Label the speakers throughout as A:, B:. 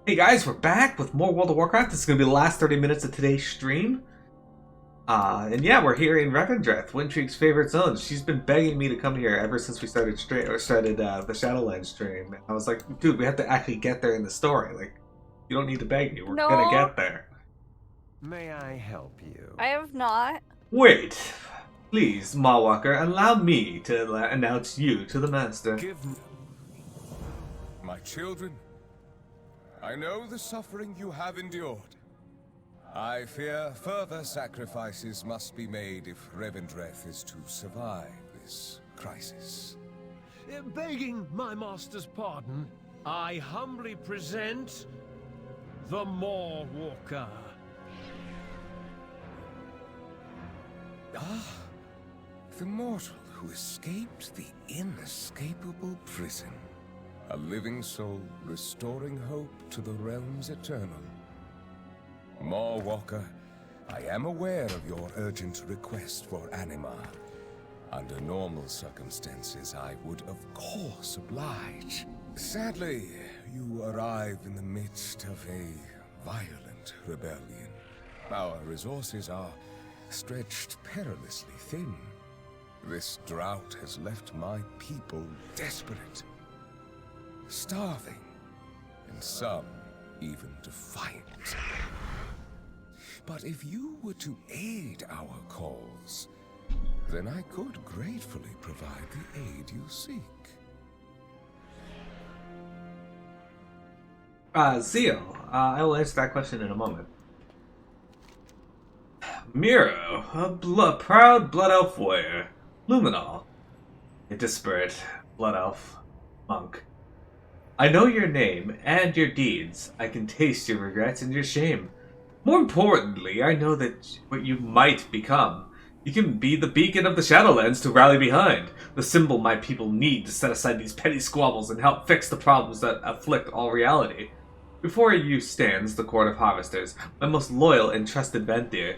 A: Hey guys, we're back with more World of Warcraft. This is going to be the last 30 minutes of today's stream. And yeah, we're here in Revendreth, Wintrig's favorite zone. She's been begging me to come here ever since we started the Shadowlands stream. And I was like, dude, we have to actually get there in the story. Like, you don't need to beg me. We're gonna
B: No,
A: get there.
C: May I help you?
B: I have not.
A: Wait. Please, Mawalker, allow me to announce you to the Master.
D: My children, I know the suffering you have endured. I fear further sacrifices must be made if Revendreth is to survive this crisis.
E: Begging my master's pardon, I humbly present the Maw Walker.
D: Ah, the mortal who escaped the inescapable prison. A living soul restoring hope to the realms eternal. Maw Walker, I am aware of your urgent request for anima. Under normal circumstances, I would of course oblige. Sadly, you arrive in the midst of a violent rebellion. Our resources are stretched perilously thin. This drought has left my people desperate, starving, and some even defiant. But if you were to aid our cause, then I could gratefully provide the aid you seek.
A: Zeal, I will answer that question in a moment. Miro, a proud Blood Elf warrior. Luminol, a disparate Blood Elf monk. I know your name and your deeds. I can taste your regrets and your shame. More importantly, I know that what you might become. You can be the beacon of the Shadowlands to rally behind, the symbol my people need to set aside these petty squabbles and help fix the problems that afflict all reality. Before you stands the Court of Harvesters, my most loyal and trusted Venthyr.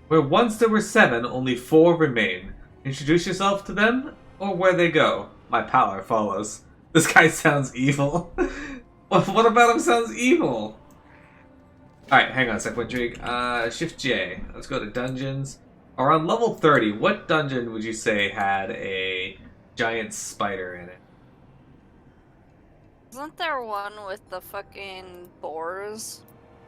A: Where once there were 7, only 4 remain. Introduce yourself to them, or where they go, my power follows. This guy sounds evil. What about him sounds evil? Alright, hang on a sec, Windrig. Shift J. Let's go to dungeons. Around level 30, what dungeon would you say had a giant spider in it?
B: Isn't there one with the fucking boars?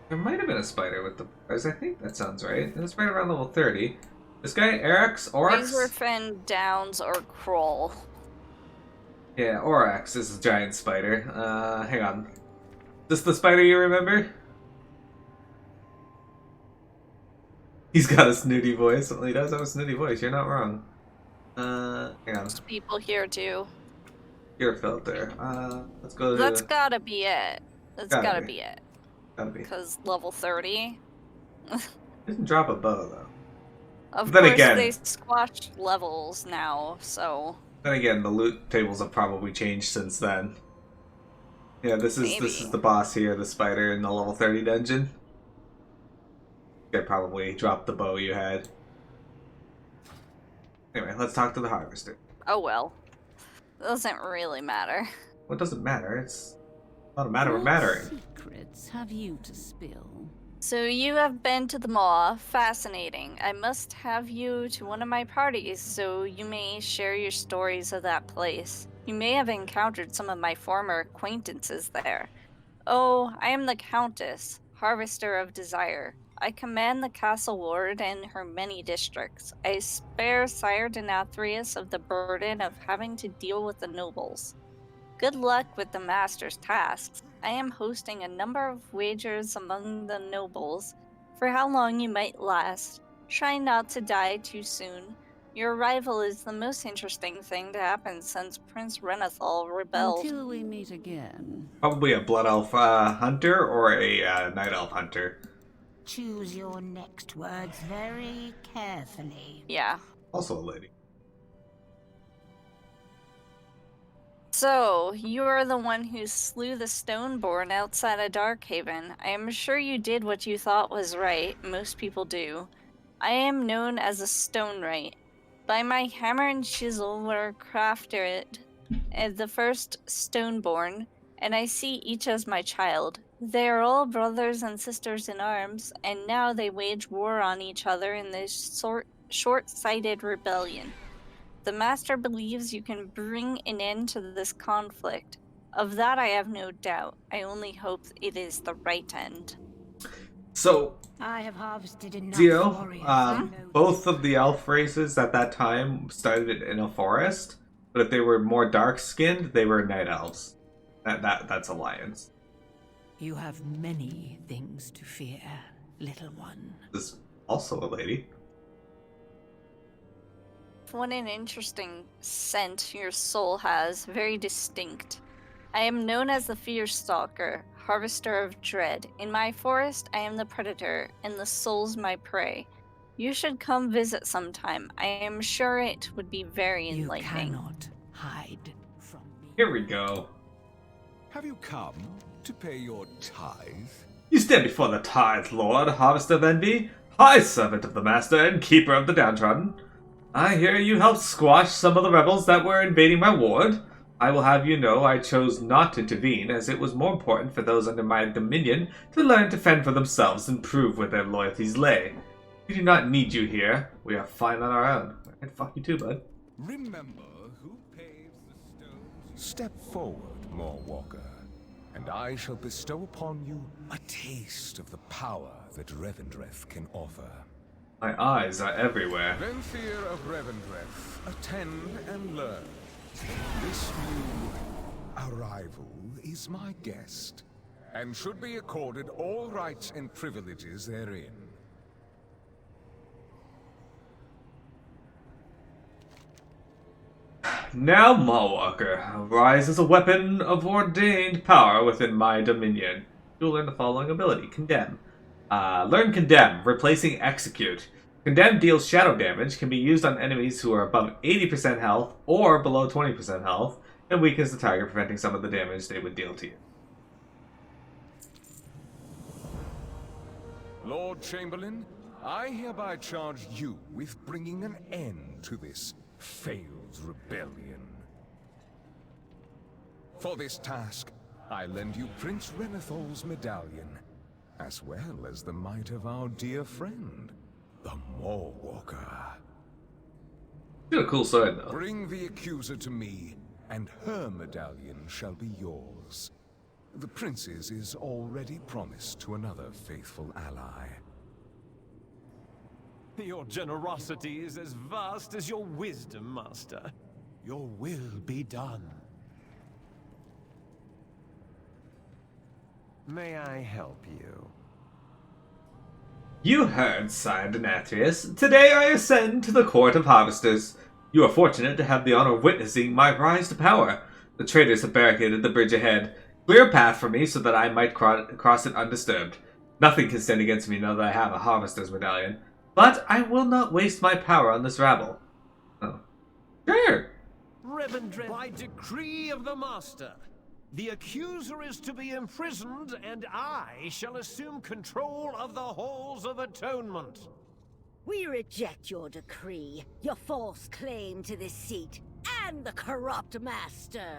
A: There might have been a spider with the boars. I think that sounds right. That's right around level 30. This guy, Oryx?
B: Razorfin, Downs, or Kroll?
A: Yeah, Oryx is a giant spider. Hang on. Is this the spider you remember? He's got a snooty voice. Well, he does have a snooty voice. You're not wrong. Hang on.
B: There's people here too.
A: Ear filter. Let's go to...
B: That's gotta be it. That's gotta be it.
A: Gotta be.
B: Because level 30.
A: Didn't drop a bow, though.
B: Of
A: Then
B: course,
A: again-
B: they squashed levels now, so...
A: Then again, the loot tables have probably changed since then. Yeah, this is
B: Maybe.
A: the boss here, the spider in the level 30 dungeon. They probably dropped the bow you had. Anyway, let's talk to the harvester.
B: Oh well. Doesn't really matter.
A: What doesn't matter? It's not a matter of mattering.
F: Secrets have you to spill?
B: So you have been to the Maw. Fascinating. I must have you to one of my parties so you may share your stories of that place. You may have encountered some of my former acquaintances there. Oh, I am the Countess, Harvester of Desire. I command the castle ward and her many districts. I spare Sire Denathrius of the burden of having to deal with the nobles. Good luck with the master's tasks. I am hosting a number of wagers among the nobles for how long you might last. Try not to die too soon. Your arrival is the most interesting thing to happen since Prince Renathal rebelled.
F: Until we meet again.
A: Probably a blood elf hunter or a night elf hunter.
G: Choose your next words very carefully.
B: Yeah.
A: Also a lady.
B: So, you are the one who slew the Stoneborn outside of Darkhaven. I am sure you did what you thought was right. Most people do. I am known as a Stone Knight. By my hammer and chisel were crafted the first Stoneborn, and I see each as my child. They are all brothers and sisters in arms, and now they wage war on each other in this short-sighted rebellion. The Master believes you can bring an end to this conflict. Of that I have no doubt. I only hope it is the right end.
A: So,
G: I have harvested enough
A: Zio,
G: warriors.
A: both of the elf races at that time started in a forest, but if they were more dark-skinned, they were night elves. That's alliance.
F: You have many things to fear, little one.
A: This is also a lady.
B: What an interesting scent your soul has, very distinct. I am known as the Fierce Stalker, Harvester of Dread. In my forest, I am the predator, and the soul's my prey. You should come visit sometime. I am sure it would be very enlightening.
F: You cannot hide from me.
A: Here we go.
D: Have you come to pay your tithe?
A: You stand before the tithe, Lord, Harvester of Envy, high servant of the Master and keeper of the downtrodden. I hear you helped squash some of the rebels that were invading my ward. I will have you know I chose not to intervene, as it was more important for those under my dominion to learn to fend for themselves and prove where their loyalties lay. We do not need you here. We are fine on our own. And fuck you too, bud.
D: Remember who paves the stones. Step forward, Moorwalker, and I shall bestow upon you a taste of the power that Revendreth can offer.
A: My eyes are everywhere.
D: Master of Revendreth, attend and learn. This new arrival is my guest, and should be accorded all rights and privileges therein.
A: Now, Mawwalker, rise as a weapon of ordained power within my dominion. You'll learn the following ability, Condemn. Learn Condemn, replacing Execute. Condemn deals shadow damage, can be used on enemies who are above 80% health or below 20% health, and weakens the target, preventing some of the damage they would deal to you.
D: Lord Chamberlain, I hereby charge you with bringing an end to this failed rebellion. For this task, I lend you Prince Renethol's medallion, as well as the might of our dear friend, the Moorwalker.
A: Got a cool sword, though.
D: Bring the accuser to me, and her medallion shall be yours. The prince's is already promised to another faithful ally.
E: Your generosity is as vast as your wisdom, Master. Your will be done.
C: May I help you?
A: You heard, Sire Denatrius. Today I ascend to the Court of Harvesters. You are fortunate to have the honor of witnessing my rise to power. The traitors have barricaded the bridge ahead. Clear a path for me so that I might cross it undisturbed. Nothing can stand against me now that I have a Harvester's medallion. But I will not waste my power on this rabble. Oh. Sure.
E: Revendreth, by decree of the Master, the accuser is to be imprisoned, and I shall assume control of the Halls of Atonement.
G: We reject your decree, your false claim to this seat, and the corrupt Master.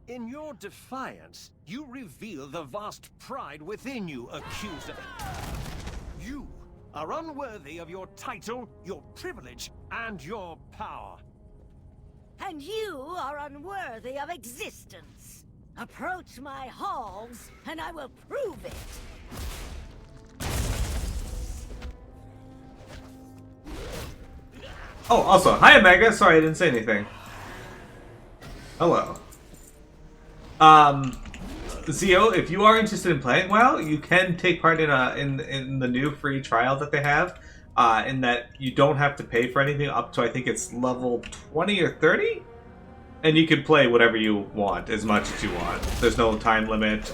E: In your defiance, you reveal the vast pride within you, accuser. You are unworthy of your title, your privilege, and your power.
G: And you are unworthy of existence. Approach my halls, and I will prove it.
A: Oh, also, hi Omega. Sorry I didn't say anything. Hello. Zio, if you are interested in playing WoW, you can take part in the new free trial that they have. In that you don't have to pay for anything up to, I think it's level 20 or 30? And you can play whatever you want, as much as you want. There's no time limit.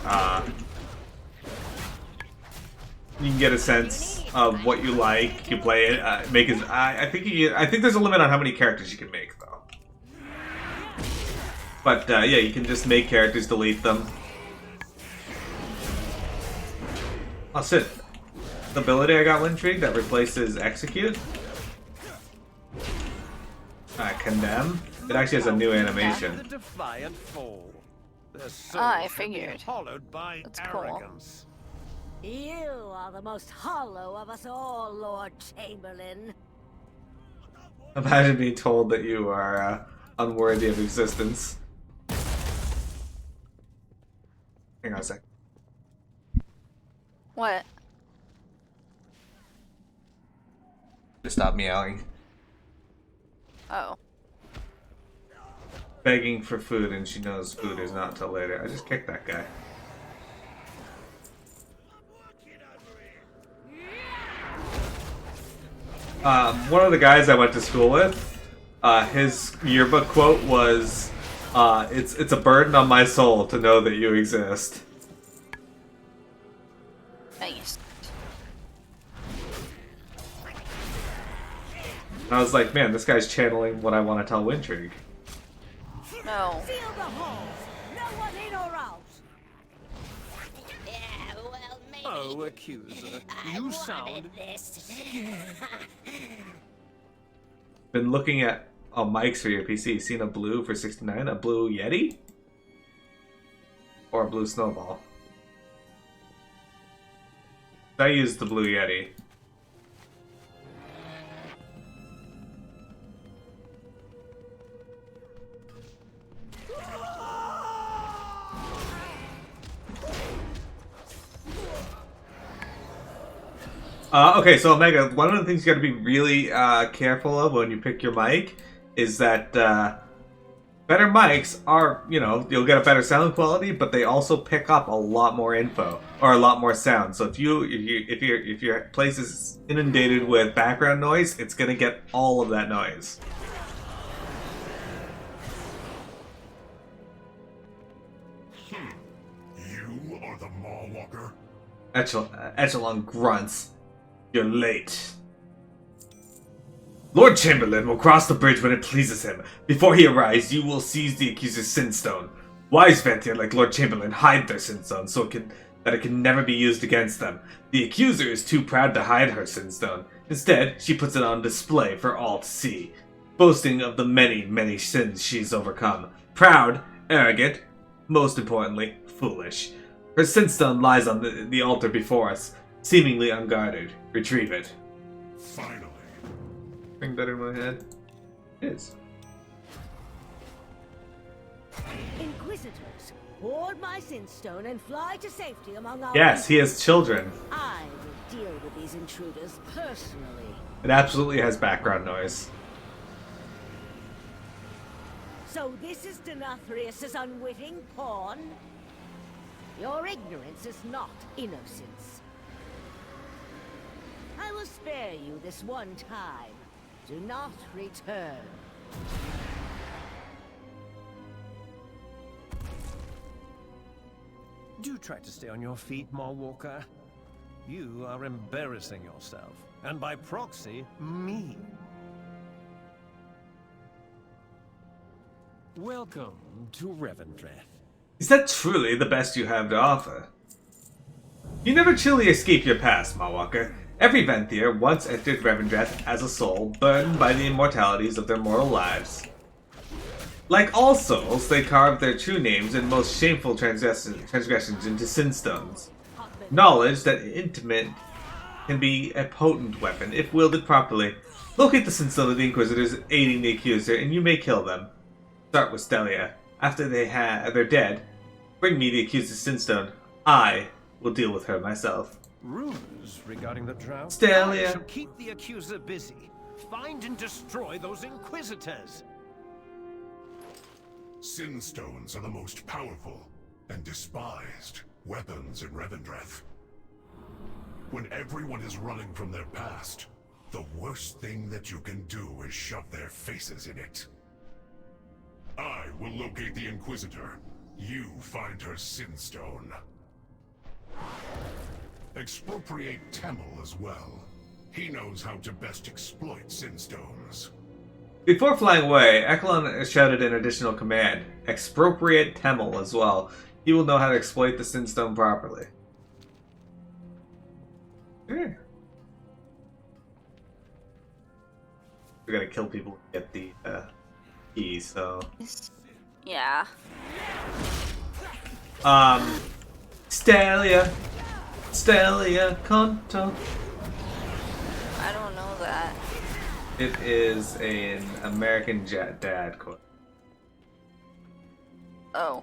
A: You can get a sense of what you like. You play it. I think there's a limit on how many characters you can make, though. But yeah, you can just make characters, delete them. Oh shit. The ability I got Intrigue that replaces Execute. Condemn. It actually has a new animation.
E: The defiant fall. Their souls
B: I
E: have been
B: figured.
E: hollowed by
B: That's cool.
E: arrogance.
G: You are the most hollow of us all, Lord Chamberlain.
A: Imagine being told that you are unworthy of existence. Hang on a sec.
B: What?
A: Just stop meowing.
B: Oh.
A: Begging for food, and she knows food is not till later. I just kicked that guy. One of the guys I went to school with, his yearbook quote was, "It's a burden on my soul to know that you exist."
B: Nice.
A: And I was like, man, this guy's channeling what I want to tell Wintrig.
B: No.
G: Seal the halls. No one in or out.
H: Yeah, well, maybe.
E: Oh, accuser, you sound
A: Been looking at mics for your PC. Seen a blue for 69? A blue Yeti? Or a blue Snowball? I used the blue Yeti. Okay, so Omega, one of the things you got to be really careful of when you pick your mic is that better mics are, you'll get a better sound quality, but they also pick up a lot more info or a lot more sound. So if your place is inundated with background noise, it's gonna get all of that noise.
I: You are the Mawwalker?
A: Echelon grunts. You're late. Lord Chamberlain will cross the bridge when it pleases him. Before he arrives, you will seize the accuser's Sinstone. Wise Venthyr like Lord Chamberlain hide their Sinstone so that it can never be used against them. The accuser is too proud to hide her Sinstone. Instead, she puts it on display for all to see, boasting of the many, many sins she's overcome. Proud, arrogant, most importantly, foolish. Her Sinstone lies on the altar before us, seemingly unguarded. Retrieve it.
I: Finally.
A: Ring that in my head. It is.
G: Inquisitors, hoard my Sinstone and fly to safety among our
A: Yes, he
G: people.
A: has children.
G: I will deal with these intruders personally.
A: It absolutely has background noise.
G: So this is Denathrius's unwitting pawn? Your ignorance is not innocence. I will spare you this one time. Do not return.
E: Do try to stay on your feet, Mawwalker. You are embarrassing yourself, and by proxy, me. Welcome to Revendreth.
A: Is that truly the best you have to offer? You never truly escape your past, Mawwalker. Every Venthyr once entered Revendreth as a soul, burdened by the immortalities of their mortal lives. Like all souls, they carved their true names and most shameful transgressions into Sinstones. Knowledge that intimate can be a potent weapon if wielded properly. Locate the Sinstone of the Inquisitors aiding the accuser, and you may kill them. Start with Stelia. After they're dead, bring me the accuser's Sinstone. I will deal with her myself.
E: Rumors regarding the drought?
A: Stelia.
E: I shall keep the accuser busy. Find and destroy those inquisitors.
I: Sinstones are the most powerful and despised weapons in Revendreth. When everyone is running from their past, the worst thing that you can do is shove their faces in it. I will locate the Inquisitor. You find her Sinstone. Expropriate Temel as well. He knows how to best exploit Sinstones.
A: Before flying away, Eklund shouted an additional command. Expropriate Temel as well. He will know how to exploit the Sinstone properly. Yeah. We gotta kill people to get the key, so...
B: Yeah.
A: Stelia Conto.
B: I don't know that.
A: It is an American dad quote.
B: Oh,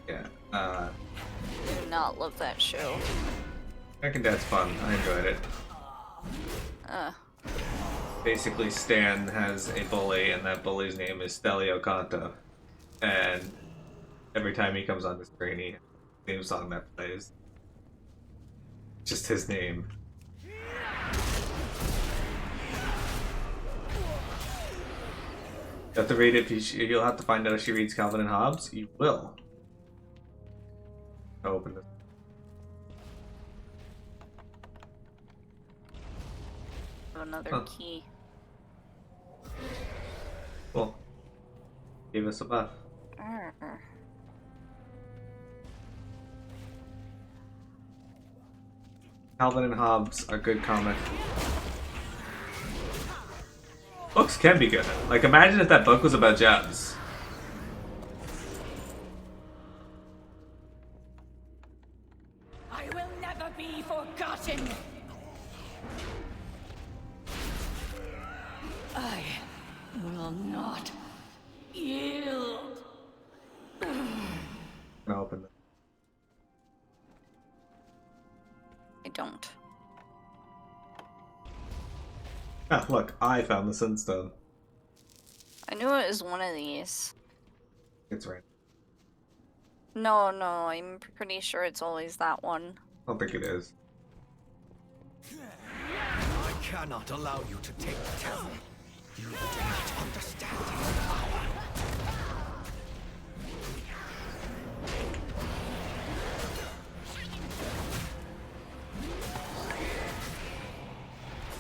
A: Yeah.
B: I do not love that show.
A: American Dad's fun. I enjoyed it. Basically, Stan has a bully, and that bully's name is Stelio Canto. And every time he comes on the screen, he has a theme song that plays. Just his name. You have to read it. You'll have to find out if she reads Calvin and Hobbes. You will. I'll open this.
B: Another key.
A: Cool. Give us a buff. Calvin and Hobbes are good comic. Books can be good. Like, imagine if that book was about jobs.
F: I will never be forgotten. I will not yield.
A: I'll open it.
B: I don't.
A: Ah, look, I found the Sinstone.
B: I knew it was one of these.
A: It's right.
B: No, I'm pretty sure it's always that one.
A: I don't think it is.
E: I cannot allow you to take the town. You do not understand your power.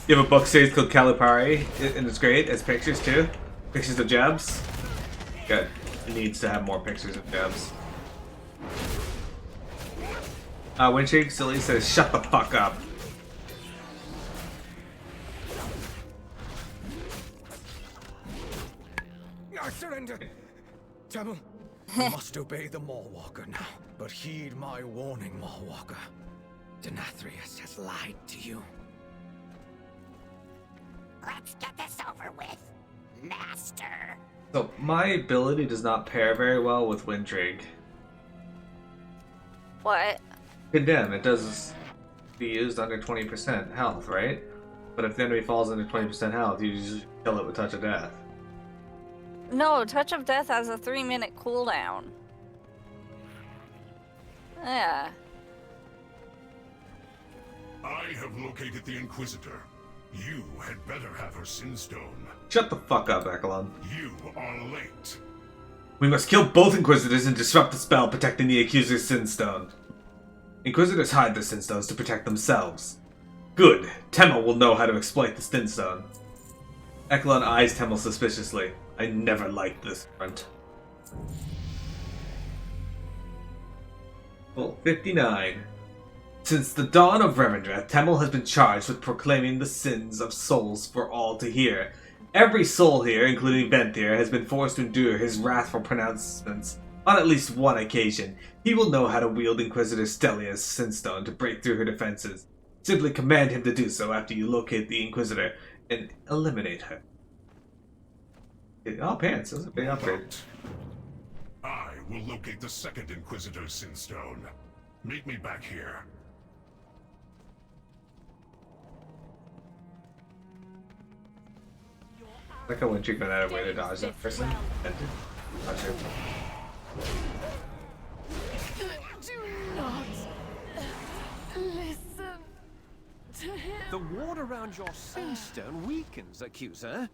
A: You have a book series called Calipari, and it's great. It's pictures too. Pictures of Jebs. Good. It needs to have more pictures of Jebs. Windshake Silly says, "Shut the fuck up."
E: I surrender. Temple, you must obey the Mawwalker now. But heed my warning, Mawwalker. Denathrius has lied to you.
G: Let's get this over with, Master.
A: So my ability does not pair very well with Windrig.
B: What?
A: Condemn, it does be used under 20% health, right? But if the enemy falls under 20% health, you just kill it with Touch of Death.
B: No, Touch of Death has a 3-minute cooldown. Yeah.
I: I have located the Inquisitor. You had better have her Sinstone.
A: Shut the fuck up, Ekelon.
I: You are late.
A: We must kill both Inquisitors and disrupt the spell protecting the Accuser's Sinstone. Inquisitors hide their Sinstones to protect themselves. Good. Temel will know how to exploit the Sinstone. Ekelon eyes Temel suspiciously. I never liked this front. Well, 59. Since the dawn of Revendreth, Temel has been charged with proclaiming the sins of souls for all to hear. Every soul here, including Venthir, has been forced to endure his wrathful pronouncements on at least one occasion. He will know how to wield Inquisitor Stelia's Sinstone to break through her defenses. Simply command him to do so after you locate the Inquisitor and eliminate her. Oh, pants. That was a big upgrade.
I: I will locate the second Inquisitor's Sinstone. Meet me back here.
A: Like how Windrig went out of way to dodge that person. Not sure.
F: Do not listen to him.
E: The ward around your Sinstone weakens, Accuser.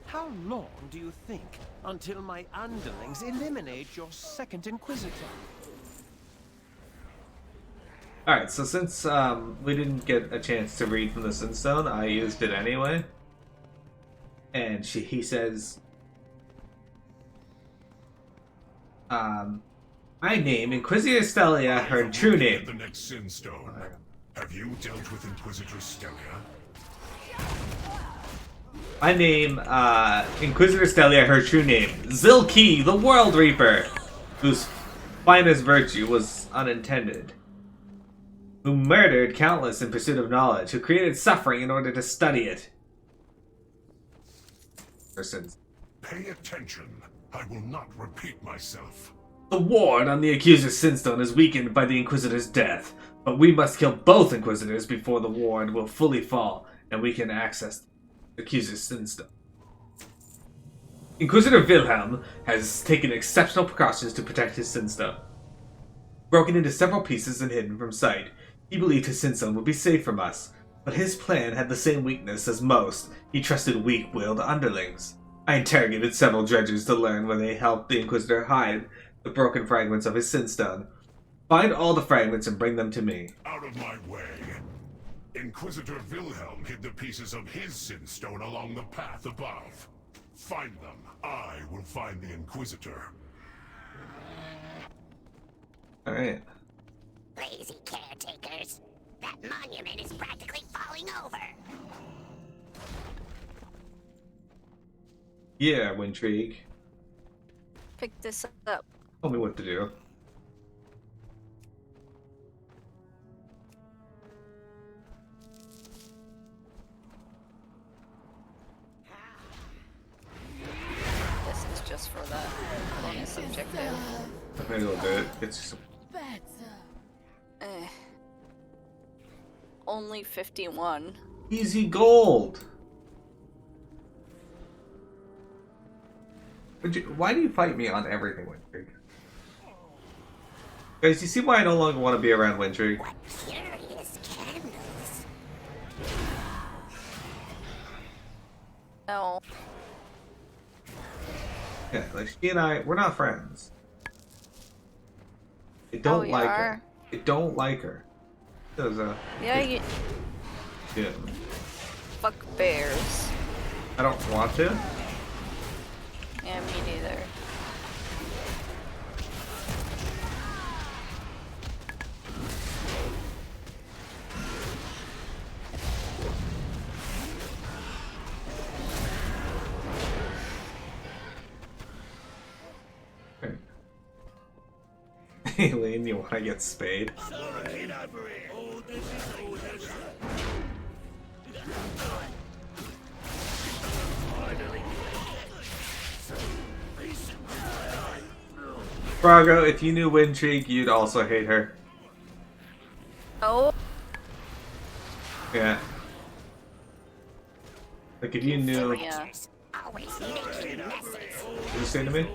E: How long do you think until my underlings eliminate your second Inquisitor?
A: Alright, so since we didn't get a chance to read from the Sinstone, I used it anyway. And he says, my name, Inquisitor Stelia, her true name.
I: The next Sinstone. Have you dealt with Inquisitor Stelia?
A: My name, Inquisitor Stelia, her true name. Zilki, the World Reaper, whose finest virtue was unintended, who murdered countless in pursuit of knowledge, who created suffering in order to study it. Persons.
I: Pay attention. I will not repeat myself.
A: The ward on the accuser's Sinstone is weakened by the Inquisitor's death, but we must kill both Inquisitors before the ward will fully fall, and we can access the accuser's Sinstone. Inquisitor Wilhelm has taken exceptional precautions to protect his Sinstone. Broken into several pieces and hidden from sight, he believed his Sinstone would be safe from us, but his plan had the same weakness as most. He trusted weak-willed underlings. I interrogated several dredgers to learn where they helped the Inquisitor hide the broken fragments of his Sinstone. Find all the fragments and bring them to me.
I: Out of my way. Inquisitor Wilhelm hid the pieces of his Sinstone along the path above. Find them. I will find the Inquisitor.
A: Alright.
H: Lazy caretakers. That monument is practically falling over.
A: Yeah, Wintrigue.
B: Pick this up.
A: Tell me what to do.
B: This is just for the bonus objective.
A: Maybe we'll do it. It's just
B: Eh. Only 51.
A: easy gold. Why do you fight me on everything, Wintrigue? Guys, you see why I no longer want to be around Wintrigue?
H: What curious candles.
B: No.
A: Yeah, like she and I, we're not friends. I don't
B: we
A: like
B: are.
A: her. I don't like her. There's a
B: Yeah, you
A: yeah.
B: fuck bears.
A: I don't want to.
B: Yeah, me neither.
A: Aileen, you want to get spayed? Brago, if you knew Wintrigue, you'd also hate her.
B: Oh,
A: Yeah. Like if you knew...
B: yeah.
H: Always making messes.
A: What did you say to me?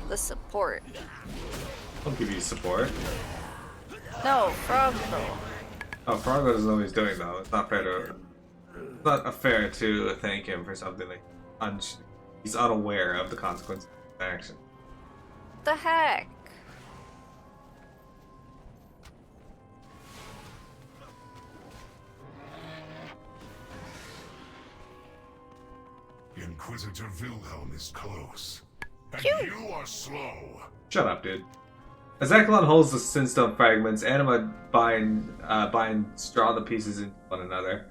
B: The support.
A: I'll give you support.
B: No, Frog though.
A: Oh, Brago doesn't know what he's doing though. It's not fair to... It's not fair to thank him for something like... He's unaware of the consequences of his action.
B: The heck?
I: Inquisitor Wilhelm is close. And
B: Phew.
I: you are slow.
A: Shut up, dude. As Eklon holds the Sinstone fragments, Anima draw the pieces into one another,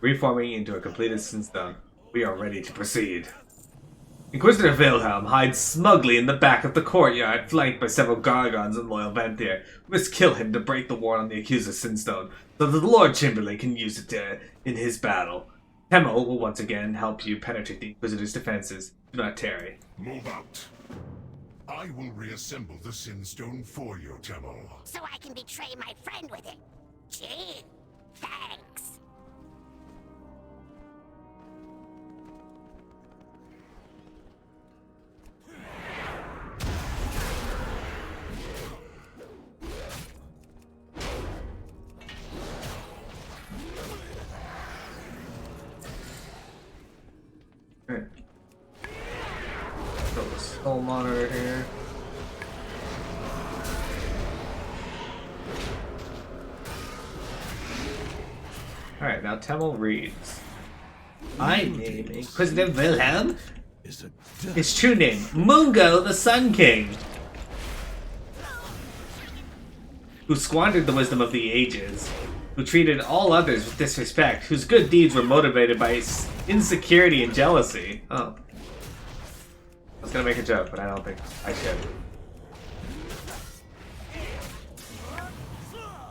A: reforming into a completed Sinstone. We are ready to proceed. Inquisitor Wilhelm hides smugly in the back of the courtyard, flanked by several Gargons and loyal Venthyr. We must kill him to break the ward on the accuser's Sinstone, so that the Lord Chamberlain can use it in his battle. Temel will once again help you penetrate the Inquisitor's defenses. Do not tarry.
I: Move out. I will reassemble the Sinstone for you, Temel.
H: So I can betray my friend with it. Gee, thanks.
A: Alright. Throw the skull monitor here. Alright, now Temel reads. I name Inquisitor Wilhelm. His true name, Mungo the Sun King. Who squandered the wisdom of the ages. Who treated all others with disrespect. Whose good deeds were motivated by insecurity and jealousy. Oh. I was gonna make a joke, but I don't think I should.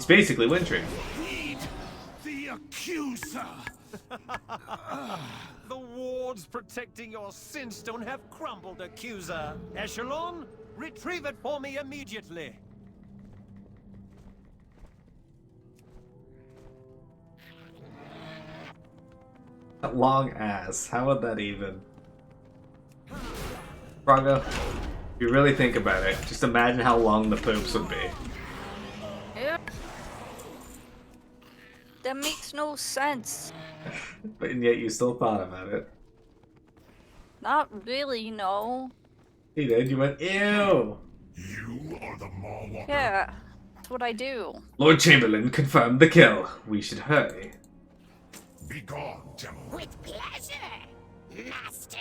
A: It's basically Wintry.
E: Heed the accuser! The wards protecting your Sinstone have crumbled, accuser. Echelon, retrieve it for me immediately.
A: That long ass. How would that even? Braga, if you really think about it, just imagine how long the poops would be.
B: Yep. That makes no sense.
A: But and yet you still thought about it.
B: Not really, no.
A: You did. You went, ew.
I: You are the Maw Walker.
B: Yeah, that's what I do.
A: Lord Chamberlain confirmed the kill. We should hurry.
I: Be gone, devil.
H: With pleasure, Master.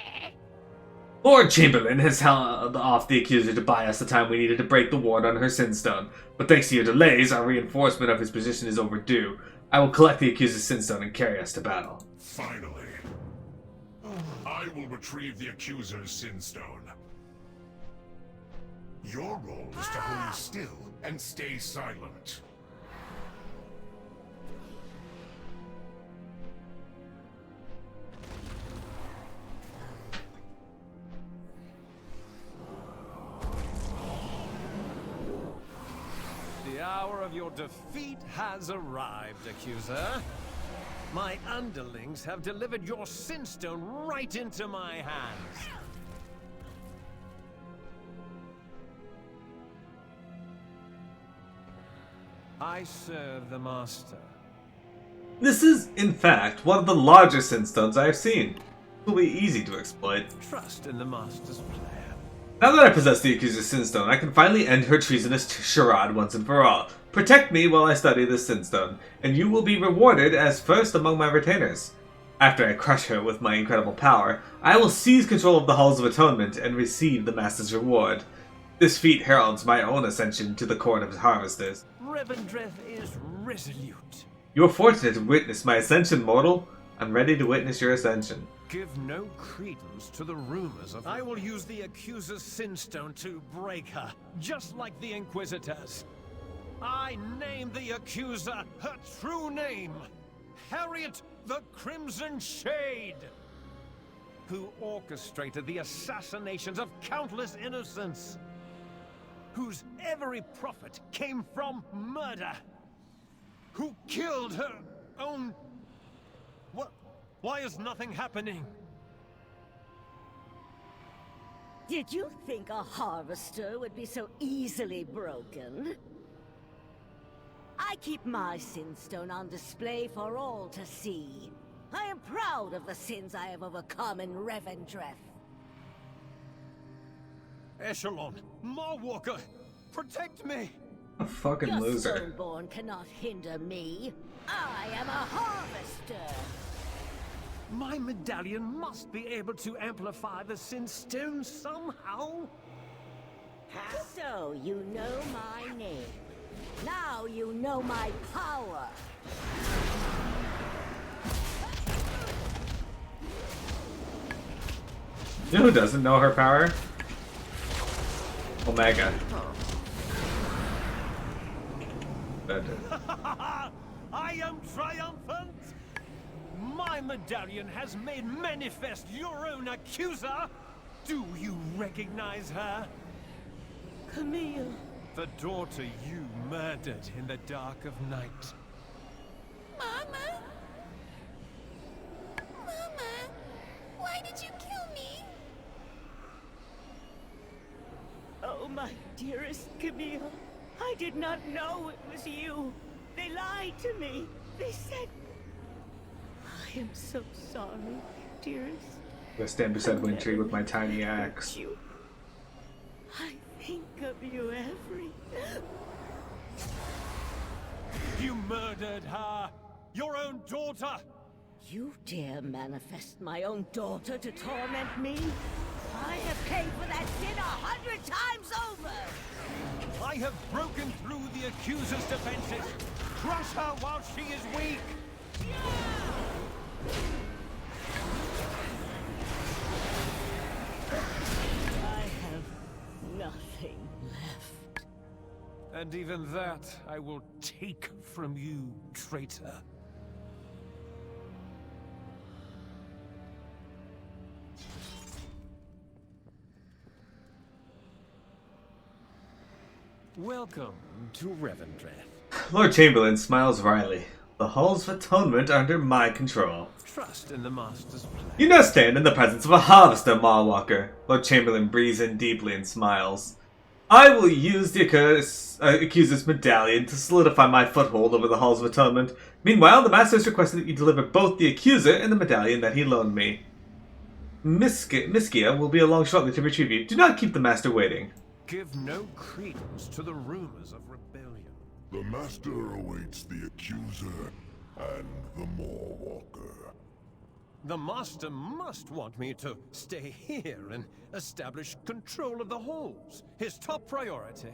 A: Lord Chamberlain has held off the accuser to buy us the time we needed to break the ward on her Sinstone. But thanks to your delays, our reinforcement of his position is overdue. I will collect the accuser's Sinstone and carry us to battle.
I: Finally. I will retrieve the accuser's Sinstone. Your role is to hold still and stay silent.
E: The hour of your defeat has arrived, accuser. My underlings have delivered your Sinstone right into my hands. I serve the Master.
A: This is, in fact, one of the largest Sinstones I have seen. It will be easy to exploit.
E: Trust in the Master's plan.
A: Now that I possess the accuser's Sinstone, I can finally end her treasonous charade once and for all. Protect me while I study this Sinstone, and you will be rewarded as first among my retainers. After I crush her with my incredible power, I will seize control of the Halls of Atonement and receive the Master's reward. This feat heralds my own ascension to the Court of Harvesters.
E: Revendreth is resolute.
A: You are fortunate to witness my ascension, mortal. I'm ready to witness your ascension.
E: Give no credence to the rumors of... I will use the accuser's Sinstone to break her, just like the Inquisitors. I name the accuser her true name, Harriet the Crimson Shade, who orchestrated the assassinations of countless innocents, whose every profit came from murder, who killed her own... What? Why is nothing happening?
G: Did you think a harvester would be so easily broken? I keep my Sinstone on display for all to see. I am proud of the sins I have overcome in Revendreth.
E: Echelon, Maw Walker, protect me!
A: A fucking
G: Your
A: loser.
G: Stoneborn cannot hinder me. I am a harvester.
E: My medallion must be able to amplify the Sinstone somehow.
G: So you know my name. Now you know my power.
A: You know who doesn't know her power? Omega.
E: I am triumphant! My medallion has made manifest your own accuser! Do you recognize her?
G: Camille.
E: The daughter you murdered in the dark of night.
H: Mama? Mama, why did you kill me?
G: Oh, my dearest Camille. I did not know it was you. They lied to me. They said... I am so sorry, dearest.
A: I stand beside Wintry with my tiny axe.
G: You. I think of you every...
E: You murdered her! Your own daughter!
G: You dare manifest my own daughter to torment me? I have paid for that sin 100 times over!
E: I have broken through the accuser's defenses! Crush her while she is weak!
G: I have nothing left.
E: And even that I will take from you, traitor. Welcome to Revendreth.
A: Lord Chamberlain smiles wryly. The halls of atonement are under my control.
E: Trust in the Master's plan.
A: You now stand in the presence of a harvester, Mawwalker. Lord Chamberlain breathes in deeply and smiles. I will use the accuser's medallion to solidify my foothold over the halls of atonement. Meanwhile, the Master has requested that you deliver both the accuser and the medallion that he loaned me. Miskia will be along shortly to retrieve you. Do not keep the Master waiting.
E: Give no credence to the rumors of rebellion.
I: The Master awaits the accuser and the Mawwalker.
E: The Master must want me to stay here and establish control of the halls. His top priority.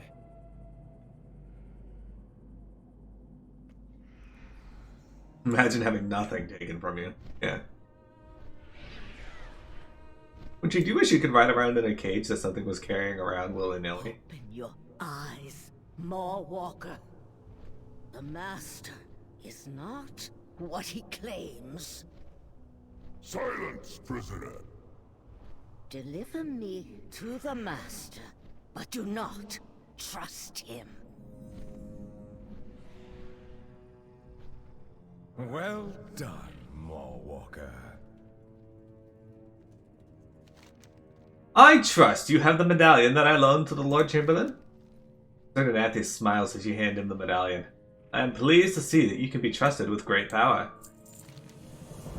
A: Imagine having nothing taken from you. Yeah. Would you wish you could ride around in a cage that something was carrying around willy-nilly?
G: Open your eyes, Mawwalker. The Master is not what he claims.
I: Silence, prisoner!
G: Deliver me to the Master, but do not trust him.
C: Well done, Mawwalker.
A: I trust you have the medallion that I loaned to the Lord Chamberlain? Sir Donathus smiles as you hand him the medallion. I am pleased to see that you can be trusted with great power.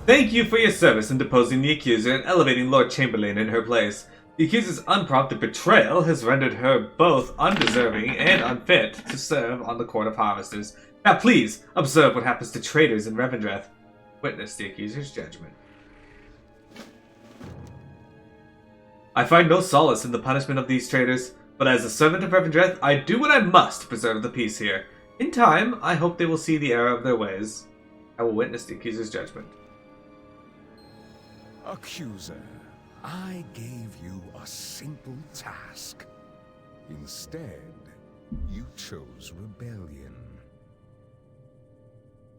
A: Thank you for your service in deposing the accuser and elevating Lord Chamberlain in her place. The accuser's unprompted betrayal has rendered her both undeserving and unfit to serve on the Court of Harvesters. Now please, observe what happens to traitors in Revendreth. Witness the accuser's judgment. I find no solace in the punishment of these traitors, but as a servant of Revendreth, I do what I must to preserve the peace here. In time, I hope they will see the error of their ways. I will witness the accuser's judgment.
C: Accuser, I gave you a simple task. Instead, you chose rebellion.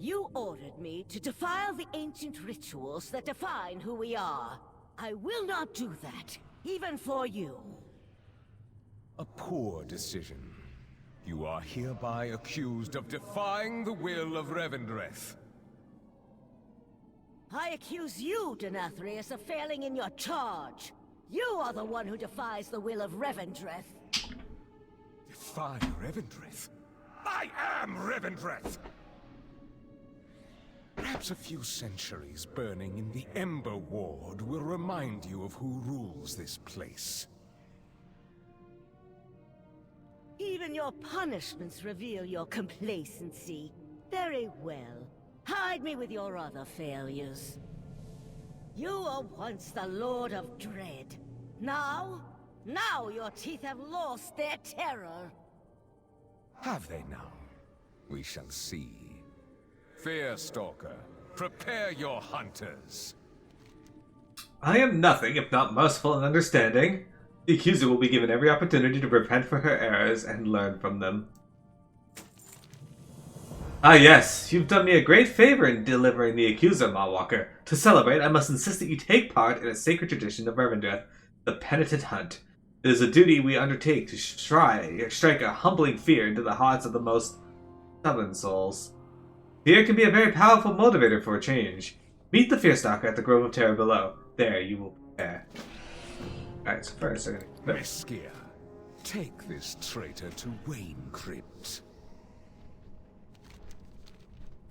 G: You ordered me to defile the ancient rituals that define who we are. I will not do that, even for you.
C: A poor decision. You are hereby accused of defying the will of Revendreth.
G: I accuse you, Denathrius, of failing in your charge. You are the one who defies the will of Revendreth.
C: Defy Revendreth? I am Revendreth! Perhaps a few centuries burning in the Ember Ward will remind you of who rules this place.
G: Even your punishments reveal your complacency. Very well. Hide me with your other failures. You were once the Lord of Dread. Now your teeth have lost their terror.
C: Have they now? We shall see. Fearstalker, prepare your hunters.
A: I am nothing if not merciful and understanding. The accuser will be given every opportunity to repent for her errors and learn from them. Ah yes, you've done me a great favor in delivering the accuser, Mawwalker. To celebrate, I must insist that you take part in a sacred tradition of Revendreth, the Penitent Hunt. It is a duty we undertake to strike a humbling fear into the hearts of the most stubborn souls. Fear can be a very powerful motivator for a change. Meet the Fearstalker at the Grove of Terror below. There, you will prepare. Alright, so first I'm gonna...
C: Miskia, take this traitor to Wayne Crypt.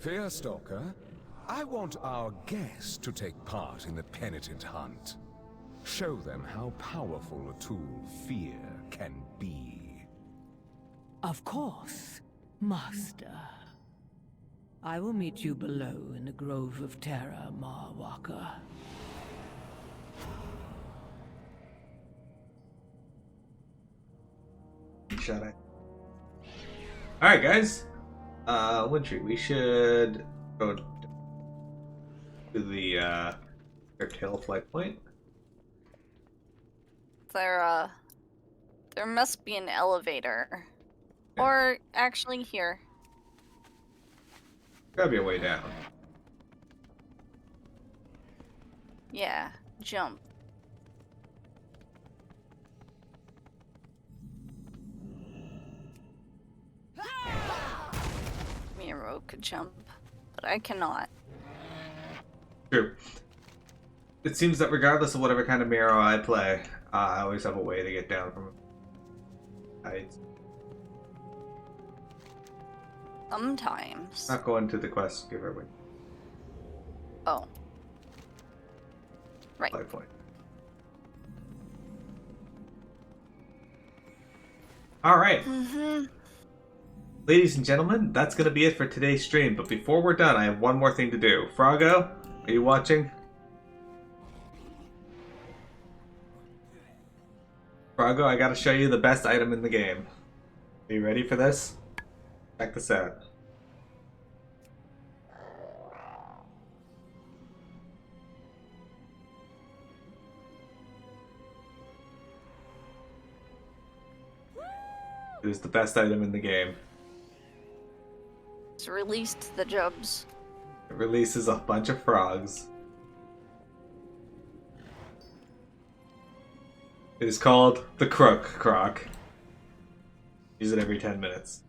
C: Fearstalker, I want our guests to take part in the Penitent Hunt. Show them how powerful a tool fear can be.
F: Of course, Master. I will meet you below in the Grove of Terror, Mawwalker.
A: Shut it. Alright guys. Wintry, we should go to the Tail flight point.
B: There must be an elevator Or actually here.
A: Gotta be a way down.
B: Yeah, jump. Miro could jump, but I cannot.
A: True. It seems that regardless of whatever kind of Miro I play, I always have a way to get down from heights.
B: Sometimes.
A: Not going to the quest giver with
B: Oh. Right.
A: life point. Alright. Ladies and gentlemen, that's going to be it for today's stream. But before we're done, I have one more thing to do. Froggo, are you watching? Froggo, I gotta show you the best item in the game. Are you ready for this? Check this out. It is the best item in the game.
B: It's released the jubs.
A: It releases a bunch of frogs. It is called the Crook Croc. Use it every 10 minutes.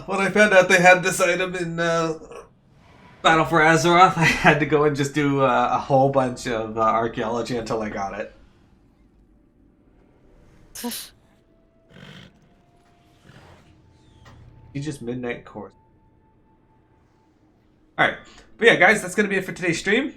A: When I found out they had this item in Battle for Azeroth, I had to go and just do a whole bunch of archaeology until I got it. You just midnight course. Alright. But yeah, guys, that's going to be it for today's stream.